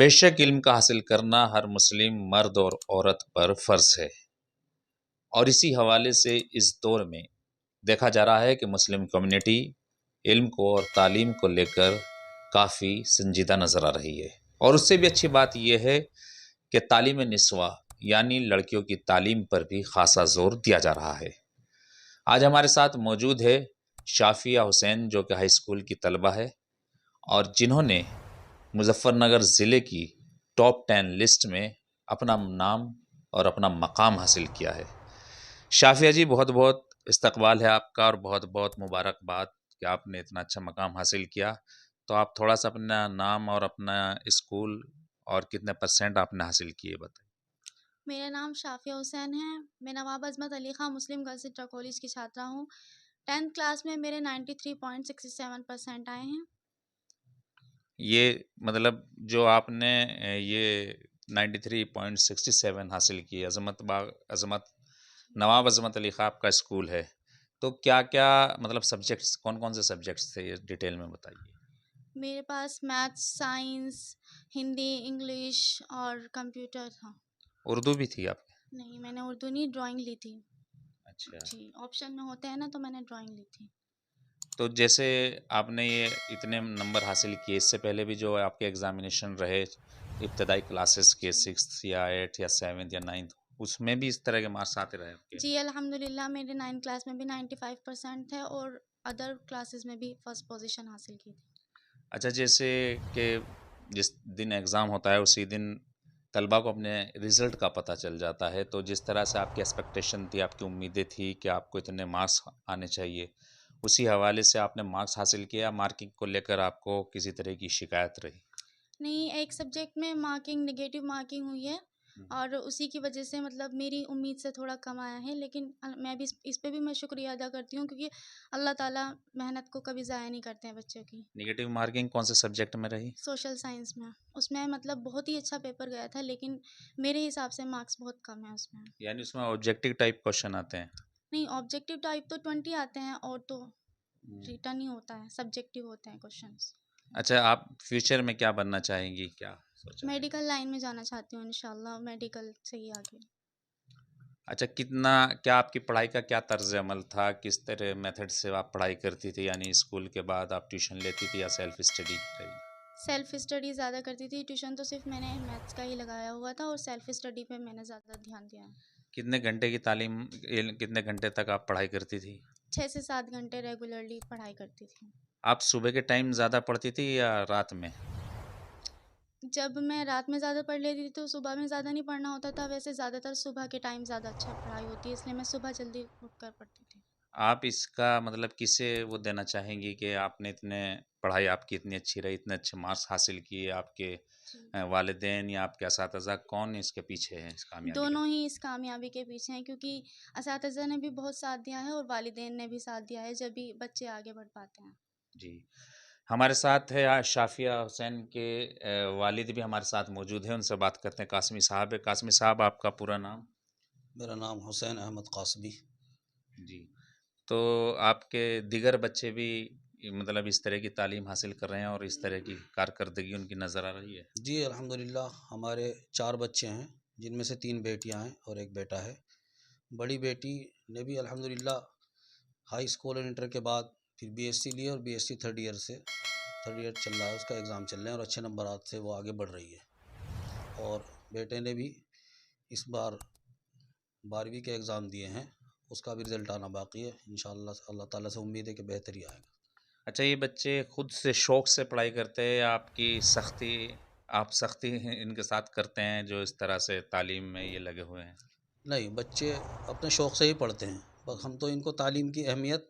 بے شک علم کا حاصل کرنا ہر مسلم مرد اور عورت پر فرض ہے، اور اسی حوالے سے اس دور میں دیکھا جا رہا ہے کہ مسلم کمیونٹی علم کو اور تعلیم کو لے کر کافی سنجیدہ نظر آ رہی ہے۔ اور اس سے بھی اچھی بات یہ ہے کہ تعلیم نسواں یعنی لڑکیوں کی تعلیم پر بھی خاصا زور دیا جا رہا ہے۔ آج ہمارے ساتھ موجود ہے شافیہ حسین، جو کہ ہائی اسکول کی طلبہ ہے اور جنہوں نے مظفر نگر ضلع کی ٹاپ 10 لسٹ میں اپنا نام اور اپنا مقام حاصل کیا ہے۔ شافیہ جی، بہت بہت استقبال ہے آپ کا اور بہت بہت مبارکباد کہ آپ نے اتنا اچھا مقام حاصل کیا۔ تو آپ تھوڑا سا اپنا نام اور اپنا اسکول اور کتنے % آپ نے حاصل کیے بتائیں۔ میرا نام شافیہ حسین ہے۔ میں نواب عظمت علی خان مسلم گرلز انٹر کالج کی چھاترا ہوں۔ 10th کلاس میں میرے 93.67% آئے ہیں۔ یہ مطلب جو آپ نے یہ 93.67 حاصل کی، نواب عظمت علی خان آپ کا اسکول ہے، تو کیا کیا مطلب سبجیکٹس، کون کون سے سبجیکٹس تھے، یہ ڈیٹیل میں بتائیے۔ میرے پاس میتھس، سائنس، ہندی، انگلش اور کمپیوٹر تھا۔ اردو بھی تھی آپ کی؟ نہیں، میں نے اردو نہیں، ڈرائنگ لی تھی۔ اچھا جی، آپشن میں ہوتے ہیں نا، تو میں نے ڈرائنگ لی تھی۔ تو جیسے آپ نے یہ اتنے نمبر حاصل کیے، اس سے پہلے بھی جو آپ کے ایگزامینیشن رہے ابتدائی کلاسز کے 6 یا 8 یا 7 یا 9، اس میں بھی اس طرح کے مارکس آتے رہے آپ کے؟ جی الحمدللہ، میرے 9 کلاس میں بھی 95% تھے اور ادر کلاسز میں بھی فرسٹ پوزیشن حاصل کی تھی۔ اچھا، جیسے کہ جس دن ایگزام ہوتا ہے اسی دن طلبہ کو اپنے رزلٹ کا پتہ چل جاتا ہے، تو جس طرح سے آپ کی ایکسپیکٹیشن تھی، آپ کی امیدیں تھی کہ آپ کو اتنے مارکس آنے چاہیے، اسی حوالے سے آپ نے مارکس حاصل کیا؟ مارکنگ کو لے کر آپ کو کسی طرح کی شکایت رہی؟ نہیں، ایک سبجیکٹ میں نگیٹو مارکنگ ہوئی ہے اور اسی کی وجہ سے مطلب میری امید سے تھوڑا کم آیا ہے، لیکن میں بھی اس پہ بھی میں شکریہ ادا کرتی ہوں، کیونکہ اللہ تعالیٰ محنت کو کبھی ضائع نہیں کرتے ہیں بچوں کی۔ نگیٹو مارکنگ کون سے سبجیکٹ میں رہی؟ سوشل سائنس میں۔ اس میں مطلب بہت ہی اچھا پیپر گیا تھا، لیکن میرے حساب سے مارکس بہت کم ہیں اس میں۔ یعنی اس میں آبجیکٹیو ٹائپ کوشچن آتے ہیں؟ نہیں، آبجیکٹیو ٹائپ تو 20 آتے ہیں اور تو ریٹن ہی ہوتا ہے، سبجیکٹیو ہوتے ہیں کوشچنس۔ اچھا، آپ فیوچر میں کیا بننا چاہیں گی، کیا سوچا ہے؟ میڈیکل لائن میں جانا چاہتی ہوں انشاءاللہ، میڈیکل سے ہی آگے۔ اچھا، کیا آپ کی پڑھائی کا کیا طرز عمل تھا، کس طرح میتھڈ سے آپ پڑھائی کرتی تھی؟ یعنی اسکول کے بعد آپ ٹیوشن لیتی تھی یا سیلف اسٹڈی رہی؟ سیلف اسٹڈی زیادہ کرتی تھی، ٹیوشن تو صرف میں نے میتھس کا ہی لگایا ہوا تھا اور سیلف اسٹڈی پہ میں نے زیادہ دھیان دیا ہے۔ کتنے گھنٹے کی تعلیم، کتنے گھنٹے تک آپ پڑھائی کرتی تھی؟ 6 سے 7 گھنٹے ریگولرلی پڑھائی کرتی تھی۔ آپ صبح کے ٹائم زیادہ پڑھتی تھی یا رات میں؟ جب میں رات میں زیادہ پڑھ لیتی تھی تو صبح میں زیادہ نہیں پڑھنا ہوتا تھا، ویسے زیادہ تر صبح کے ٹائم زیادہ اچھا پڑھائی ہوتی ہے، اس لیے میں صبح جلدی اٹھ کر پڑھتی تھی۔ آپ اس کا مطلب کسے وہ دینا چاہیں گی کہ آپ نے پڑھائی آپ کی اتنی اچھی رہی، اتنے اچھے مارکس حاصل کیے؟ آپ کے والدین یا آپ کے اساتذہ، کون اس کے پیچھے ہیں، اس کامیابی کے؟ دونوں ہی اس کامیابی کے پیچھے ہیں، کیونکہ اساتذہ نے بھی بہت ساتھ دیا ہے اور والدین نے بھی ساتھ دیا ہے، جب بھی بچے آگے بڑھ پاتے ہیں۔ جی، ہمارے ساتھ ہے آج شافیہ حسین کے والد بھی ہمارے ساتھ موجود ہیں، ان سے بات کرتے ہیں۔ قاسمی صاحب ہے۔ قاسمی صاحب، آپ کا پورا نام؟ میرا نام حسین احمد قاسمی۔ جی، تو آپ کے دیگر بچے بھی مطلب اس طرح کی تعلیم حاصل کر رہے ہیں اور اس طرح کی کارکردگی ان کی نظر آ رہی ہے؟ جی الحمدللہ، ہمارے 4 بچے ہیں، جن میں سے 3 بیٹیاں ہیں اور 1 بیٹا ہے۔ بڑی بیٹی نے بھی الحمدللہ ہائی اسکول اور انٹر کے بعد پھر بی ایس سی لی اور B S C 3rd year چل رہا ہے، اس کا ایگزام چل رہے ہیں اور اچھے نمبرات سے وہ آگے بڑھ رہی ہے۔ اور بیٹے نے بھی اس بار 12ویں کے ایگزام دیے ہیں، اس کا بھی رزلٹ آنا باقی ہے، انشاءاللہ اللہ تعالیٰ سے امید ہے کہ بہتر ہی آئے گا۔ اچھا، یہ بچے خود سے شوق سے پڑھائی کرتے ہیں یا آپ سختی ان کے ساتھ کرتے ہیں جو اس طرح سے تعلیم میں یہ لگے ہوئے ہیں؟ نہیں، بچے اپنے شوق سے ہی پڑھتے ہیں، بس ہم تو ان کو تعلیم کی اہمیت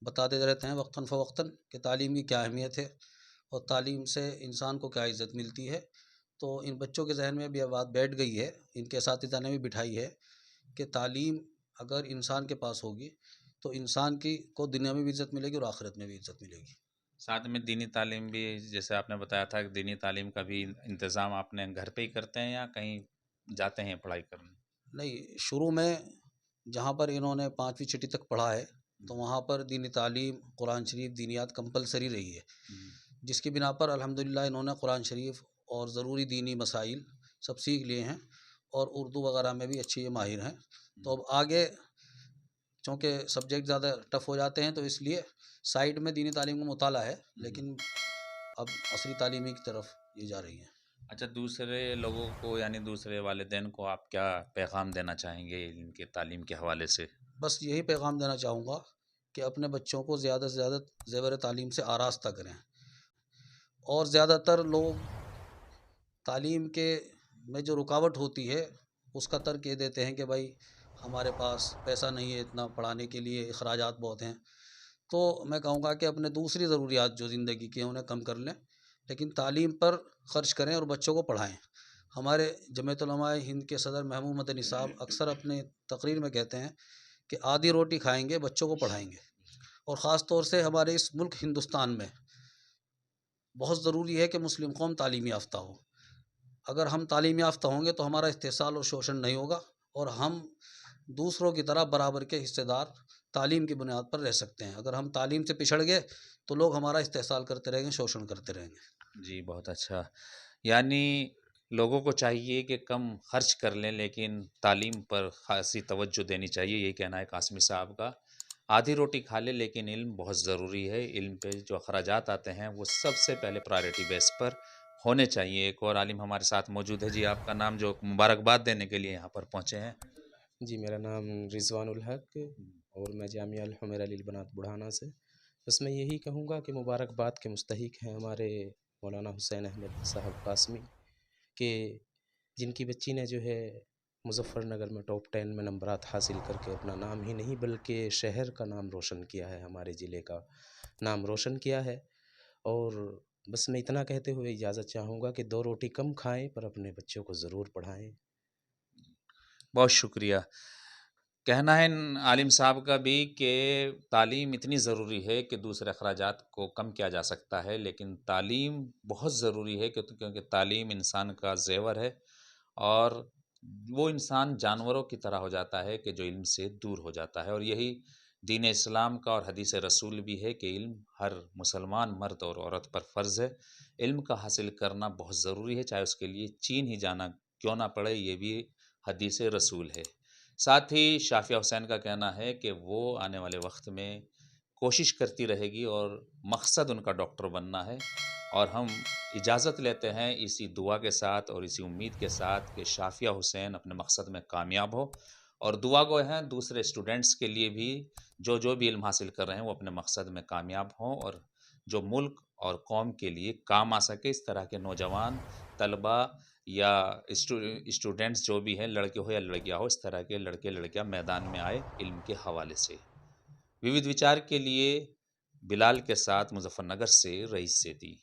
بتاتے رہتے ہیں وقتاً فوقتاً کہ تعلیم کی کیا اہمیت ہے اور تعلیم سے انسان کو کیا عزت ملتی ہے۔ تو ان بچوں کے ذہن میں بھی یہ بات بیٹھ گئی ہے، ان کے اساتذہ نے بھی بٹھائی ہے کہ تعلیم اگر انسان کے پاس ہوگی تو انسان کو دنیا میں بھی عزت ملے گی اور آخرت میں بھی عزت ملے گی۔ ساتھ میں دینی تعلیم بھی، جیسے آپ نے بتایا تھا کہ دینی تعلیم کا بھی انتظام آپ نے گھر پہ ہی کرتے ہیں یا کہیں جاتے ہیں پڑھائی کرنے؟ نہیں، شروع میں جہاں پر انہوں نے 5ویں 6ٹی تک پڑھا ہے تو وہاں پر دینی تعلیم، قرآن شریف، دینیات کمپلسری رہی ہے، جس کی بنا پر الحمدللہ انہوں نے قرآن شریف اور ضروری دینی مسائل سب سیکھ لیے ہیں، اور اردو وغیرہ میں بھی اچھے یہ ماہر ہیں. تو اب آگے چونکہ سبجیکٹ زیادہ ٹف ہو جاتے ہیں تو اس لیے سائڈ میں دینی تعلیم کا مطالعہ ہے، لیکن اب عصری تعلیمی کی طرف یہ جا رہی ہیں. اچھا، دوسرے لوگوں کو یعنی دوسرے والدین کو آپ کیا پیغام دینا چاہیں گے ان کے تعلیم کے حوالے سے؟ بس یہی پیغام دینا چاہوں گا کہ اپنے بچوں کو زیادہ سے زیادہ زیور تعلیم سے آراستہ کریں. اور زیادہ تر لوگ تعلیم کے میں جو رکاوٹ ہوتی ہے اس کا ترک یہ دیتے ہیں کہ بھائی ہمارے پاس پیسہ نہیں ہے اتنا پڑھانے کے لیے، اخراجات بہت ہیں. تو میں کہوں گا کہ اپنے دوسری ضروریات جو زندگی کی ہیں انہیں کم کر لیں، لیکن تعلیم پر خرچ کریں اور بچوں کو پڑھائیں. ہمارے جمعیت علماء ہند کے صدر محمود مدنی صاحب اکثر اپنے تقریر میں کہتے ہیں کہ آدھی روٹی کھائیں گے، بچوں کو پڑھائیں گے. اور خاص طور سے ہمارے اس ملک ہندوستان میں بہت ضروری ہے کہ مسلم قوم تعلیم یافتہ ہو. اگر ہم تعلیم یافتہ ہوں گے تو ہمارا استحصال اور شوشن نہیں ہوگا، اور ہم دوسروں کی طرح برابر کے حصے دار تعلیم کی بنیاد پر رہ سکتے ہیں. اگر ہم تعلیم سے پچھڑ گئے تو لوگ ہمارا استحصال کرتے رہیں گے، شوشن کرتے رہیں گے. جی بہت اچھا. یعنی لوگوں کو چاہیے کہ کم خرچ کر لیں لیکن تعلیم پر خاصی توجہ دینی چاہیے، یہی کہنا ہے قاسمی صاحب کا. آدھی روٹی کھا لے لیکن علم بہت ضروری ہے. علم پہ جو اخراجات آتے ہیں وہ سب سے پہلے پرائرٹی بیس پر ہونے چاہیے. ایک اور عالم ہمارے ساتھ موجود ہے. جی آپ کا نام، جو مبارکباد دینے کے لیے یہاں پر پہنچے ہیں؟ جی میرا نام رضوان الحق اور میں جامعہ الحمیر علی البنات بڑھانا سے. بس میں یہی کہوں گا کہ مبارکباد کے مستحق ہیں ہمارے مولانا حسین احمد صاحب قاسمی، کہ جن کی بچی نے جو ہے مظفر نگر میں ٹاپ 10 میں نمبرات حاصل کر کے اپنا نام ہی نہیں بلکہ شہر کا نام روشن کیا ہے، ہمارے ضلع کا نام روشن کیا ہے. اور بس میں اتنا کہتے ہوئے اجازت چاہوں گا کہ 2 روٹی کم کھائیں پر اپنے بچوں کو ضرور پڑھائیں. بہت شکریہ. کہنا ہے عالم صاحب کا بھی کہ تعلیم اتنی ضروری ہے کہ دوسرے اخراجات کو کم کیا جا سکتا ہے، لیکن تعلیم بہت ضروری ہے کیونکہ تعلیم انسان کا زیور ہے، اور وہ انسان جانوروں کی طرح ہو جاتا ہے کہ جو علم سے دور ہو جاتا ہے. اور یہی دین اسلام کا اور حدیث رسول بھی ہے کہ علم ہر مسلمان مرد اور عورت پر فرض ہے. علم کا حاصل کرنا بہت ضروری ہے، چاہے اس کے لیے چین ہی جانا کیوں نہ پڑے. یہ بھی حدیث رسول ہے. ساتھ ہی شافیہ حسین کا کہنا ہے کہ وہ آنے والے وقت میں کوشش کرتی رہے گی اور مقصد ان کا ڈاکٹر بننا ہے. اور ہم اجازت لیتے ہیں اسی دعا کے ساتھ اور اسی امید کے ساتھ کہ شافیہ حسین اپنے مقصد میں کامیاب ہو، اور دعا گو ہیں دوسرے اسٹوڈنٹس کے لیے بھی جو بھی علم حاصل کر رہے ہیں وہ اپنے مقصد میں کامیاب ہوں، اور جو ملک اور قوم کے لیے کام آ سکے. اس طرح کے نوجوان طلبہ یا اسٹوڈنٹس جو بھی ہیں، لڑکے ہو یا لڑکیاں ہو، اس طرح کے لڑکے لڑکیاں میدان میں آئے علم کے حوالے سے. ووید وچار کے لیے بلال کے ساتھ مظفر نگر سے رئیس سیتی.